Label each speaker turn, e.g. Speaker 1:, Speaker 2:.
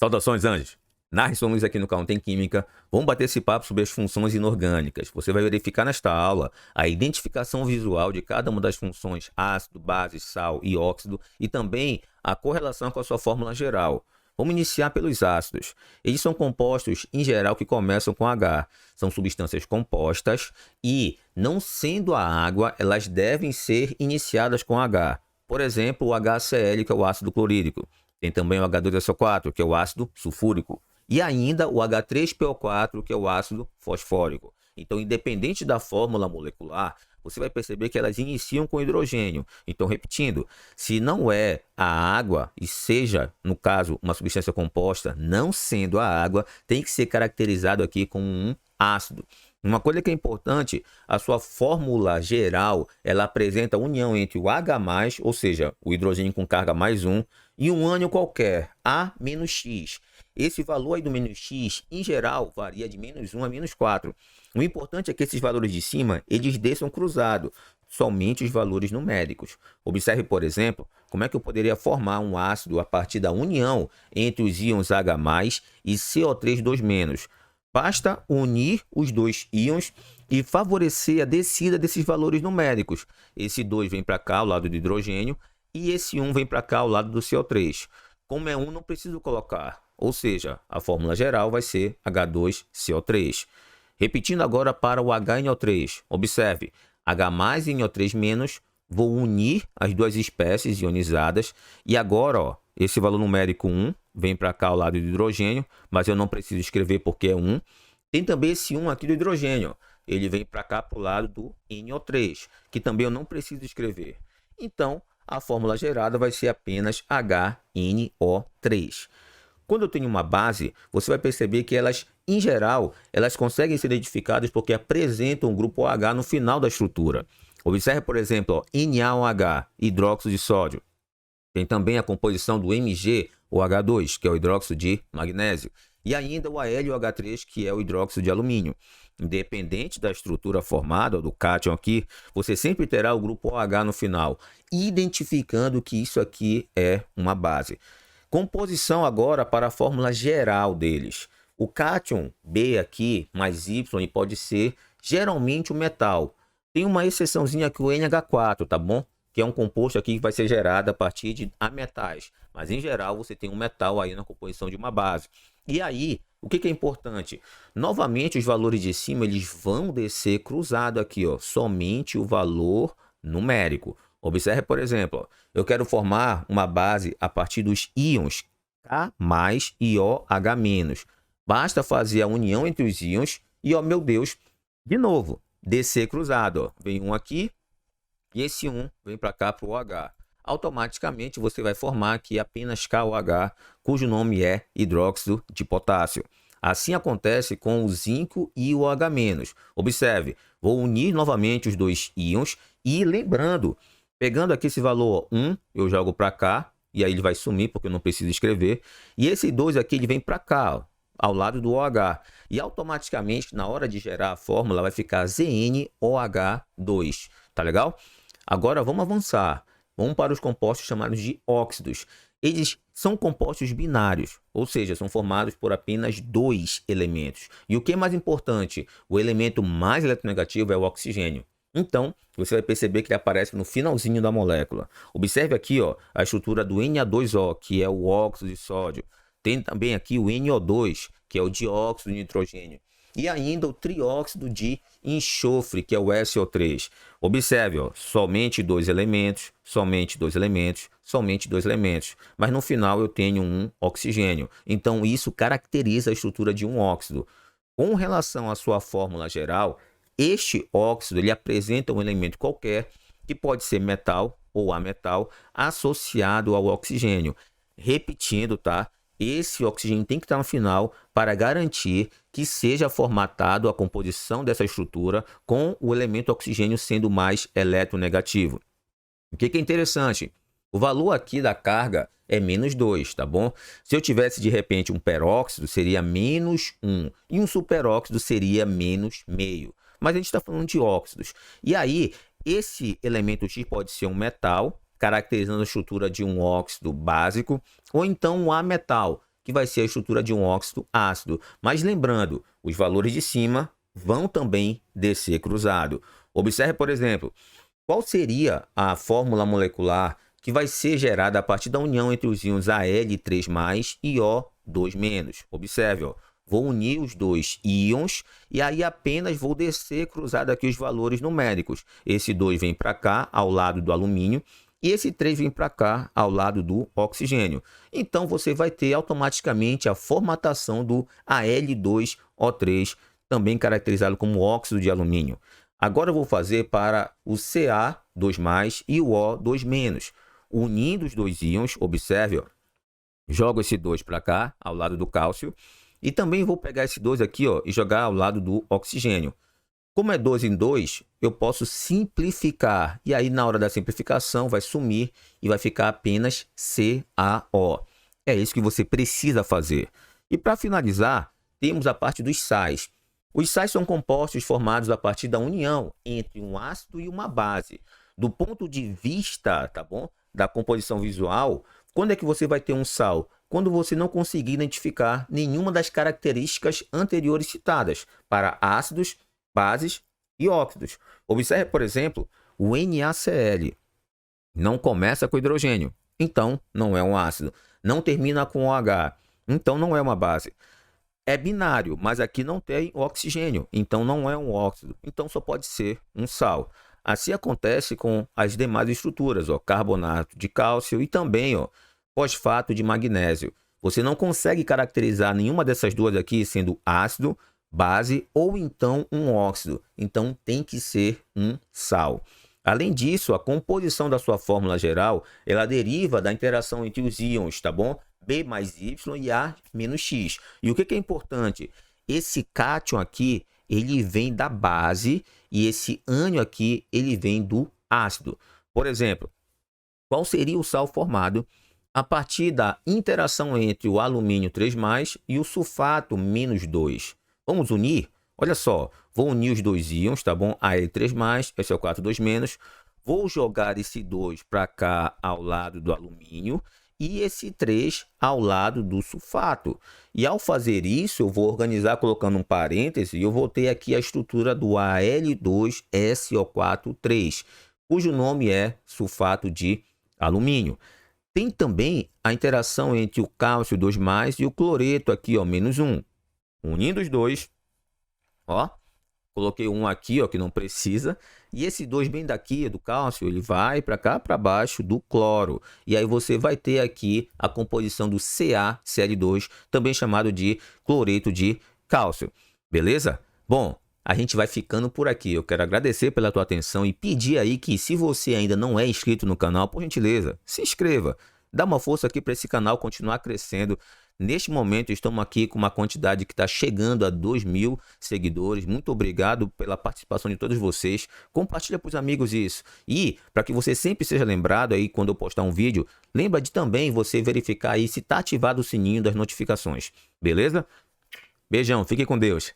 Speaker 1: Saudações, anjos! Narson Luiz aqui no canal Tem Química. Vamos bater esse papo sobre as funções inorgânicas. Você vai verificar nesta aula a identificação visual de cada uma das funções ácido, base, sal e óxido e também a correlação com a sua fórmula geral. Vamos iniciar pelos ácidos. Eles são compostos, em geral, que começam com H. São substâncias compostas e, não sendo a água, elas devem ser iniciadas com H. Por exemplo, o HCl, que é o ácido clorídrico. Tem também o H2SO4, que é o ácido sulfúrico. E ainda o H3PO4, que é o ácido fosfórico. Então, independente da fórmula molecular, você vai perceber que elas iniciam com hidrogênio. Então, repetindo, se não é a água, e seja, no caso, uma substância composta, não sendo a água, tem que ser caracterizado aqui como um ácido. Uma coisa que é importante, a sua fórmula geral, ela apresenta a união entre o H+, ou seja, o hidrogênio com carga mais 1, e um ânion qualquer, A menos X. Esse valor aí do menos X, em geral, varia de menos 1 a menos 4. O importante é que esses valores de cima, eles desçam cruzado, somente os valores numéricos. Observe, por exemplo, como é que eu poderia formar um ácido a partir da união entre os íons H+, e CO3 2-. Basta unir os dois íons e favorecer a descida desses valores numéricos. Esse 2 vem para cá, ao lado do hidrogênio, e esse 1 vem para cá, ao lado do CO3. Como é 1, não preciso colocar. Ou seja, a fórmula geral vai ser H2CO3. Repetindo agora para o HNO3. Observe, H+ e NO3-, vou unir as duas espécies ionizadas. E agora, ó, esse valor numérico 1 vem para cá ao lado do hidrogênio, mas eu não preciso escrever porque é 1. Tem também esse 1 aqui do hidrogênio. Ele vem para cá para o lado do NO3, que também eu não preciso escrever. Então, a fórmula gerada vai ser apenas HNO3. Quando eu tenho uma base, você vai perceber que elas, em geral, elas conseguem ser identificadas porque apresentam o grupo OH no final da estrutura. Observe, por exemplo, ó, NaOH, hidróxido de sódio. Tem também a composição do MgOH2, que é o hidróxido de magnésio. E ainda o AlOH3, que é o hidróxido de alumínio. Independente da estrutura formada, do cátion aqui, você sempre terá o grupo OH no final, identificando que isso aqui é uma base. Composição agora para a fórmula geral deles. O cátion B aqui, mais Y, pode ser geralmente o metal. Tem uma exceçãozinha aqui, o NH4, tá bom? Que é um composto aqui que vai ser gerado a partir de ametais. Mas, em geral, você tem um metal aí na composição de uma base. E aí, o que é importante? Novamente, os valores de cima, eles vão descer cruzado aqui, ó, somente o valor numérico. Observe, por exemplo, ó, eu quero formar uma base a partir dos íons K+ e OH-. Basta fazer a união entre os íons e, ó, meu Deus, de novo, descer cruzado. Ó. Vem um aqui e esse 1 vem para cá para o OH. Automaticamente você vai formar aqui apenas KOH, cujo nome é hidróxido de potássio. Assim acontece com o zinco e o OH-. Observe, vou unir novamente os dois íons e lembrando, pegando aqui esse valor 1, eu jogo para cá, e aí ele vai sumir porque eu não preciso escrever. E esse 2 aqui ele vem para cá, ó, ao lado do OH. E automaticamente, na hora de gerar a fórmula, vai ficar ZnOH2. Tá legal? Agora vamos avançar. Vamos para os compostos chamados de óxidos. Eles são compostos binários, ou seja, são formados por apenas 2 elementos. E o que é mais importante? O elemento mais eletronegativo é o oxigênio. Então, você vai perceber que ele aparece no finalzinho da molécula. Observe aqui, ó, a estrutura do Na2O, que é o óxido de sódio. Tem também aqui o NO2, que é o dióxido de nitrogênio. E ainda o trióxido de enxofre, que é o SO3. Observe, ó, somente 2 elementos, somente 2 elementos, somente 2 elementos. Mas no final eu tenho um oxigênio. Então isso caracteriza a estrutura de um óxido. Com relação à sua fórmula geral, este óxido ele apresenta um elemento qualquer, que pode ser metal ou ametal, associado ao oxigênio. Repetindo, tá? Esse oxigênio tem que estar no final para garantir que seja formatado a composição dessa estrutura com o elemento oxigênio sendo mais eletronegativo. O que é interessante? O valor aqui da carga é menos 2, tá bom? Se eu tivesse de repente um peróxido, seria menos 1 e um superóxido seria menos meio. Mas a gente está falando de óxidos. E aí, esse elemento X pode ser um metal, caracterizando a estrutura de um óxido básico, ou então um ametal, que vai ser a estrutura de um óxido ácido. Mas lembrando, os valores de cima vão também descer cruzado. Observe, por exemplo, qual seria a fórmula molecular que vai ser gerada a partir da união entre os íons Al3+ e O2-. Observe, ó, vou unir os dois íons e aí apenas vou descer cruzado aqui os valores numéricos. Esse 2 vem para cá, ao lado do alumínio, e esse 3 vem para cá, ao lado do oxigênio. Então, você vai ter automaticamente a formatação do Al2O3, também caracterizado como óxido de alumínio. Agora eu vou fazer para o Ca2+ e o O2-. Unindo os dois íons, observe, ó, jogo esse 2 para cá, ao lado do cálcio, e também vou pegar esse 2 aqui, ó, e jogar ao lado do oxigênio. Como é 2 em 2, eu posso simplificar. E aí, na hora da simplificação, vai sumir e vai ficar apenas CaO. É isso que você precisa fazer. E para finalizar, temos a parte dos sais. Os sais são compostos formados a partir da união entre um ácido e uma base. Do ponto de vista, tá bom, da composição visual, quando é que você vai ter um sal? Quando você não conseguir identificar nenhuma das características anteriores citadas para ácidos, bases e óxidos. Observe, por exemplo, o NaCl. Não começa com hidrogênio, então não é um ácido. Não termina com OH, então não é uma base. É binário, mas aqui não tem oxigênio, então não é um óxido. Então só pode ser um sal. Assim acontece com as demais estruturas, ó, carbonato de cálcio e também, ó, fosfato de magnésio. Você não consegue caracterizar nenhuma dessas duas aqui sendo ácido, base ou então um óxido. Então tem que ser um sal. Além disso, a composição da sua fórmula geral, ela deriva da interação entre os íons, tá bom? B mais Y e A menos X. E o que é importante? Esse cátion aqui, ele vem da base e esse ânion aqui, ele vem do ácido. Por exemplo, qual seria o sal formado a partir da interação entre o alumínio 3+ e o sulfato -2? Vamos unir? Olha só, vou unir os dois íons, tá bom? Al3+, esse é o 4,2-. Vou jogar esse 2 para cá ao lado do alumínio e esse 3 ao lado do sulfato. E ao fazer isso, eu vou organizar colocando um parêntese e eu vou ter aqui a estrutura do Al2SO4,3, cujo nome é sulfato de alumínio. Tem também a interação entre o cálcio 2+ e o cloreto aqui, ó, -1. Unindo os dois, ó, coloquei um aqui, ó, que não precisa, e esse 2 bem daqui, do cálcio, ele vai para cá, para baixo do cloro. E aí você vai ter aqui a composição do CaCl2, também chamado de cloreto de cálcio. Beleza? Bom, a gente vai ficando por aqui. Eu quero agradecer pela tua atenção e pedir aí que, se você ainda não é inscrito no canal, por gentileza, se inscreva. Dá uma força aqui para esse canal continuar crescendo. Neste momento, estamos aqui com uma quantidade que está chegando a 2.000 seguidores. Muito obrigado pela participação de todos vocês. Compartilha para os amigos isso. E, para que você sempre seja lembrado aí quando eu postar um vídeo, lembra de também você verificar aí se está ativado o sininho das notificações. Beleza? Beijão, fique com Deus.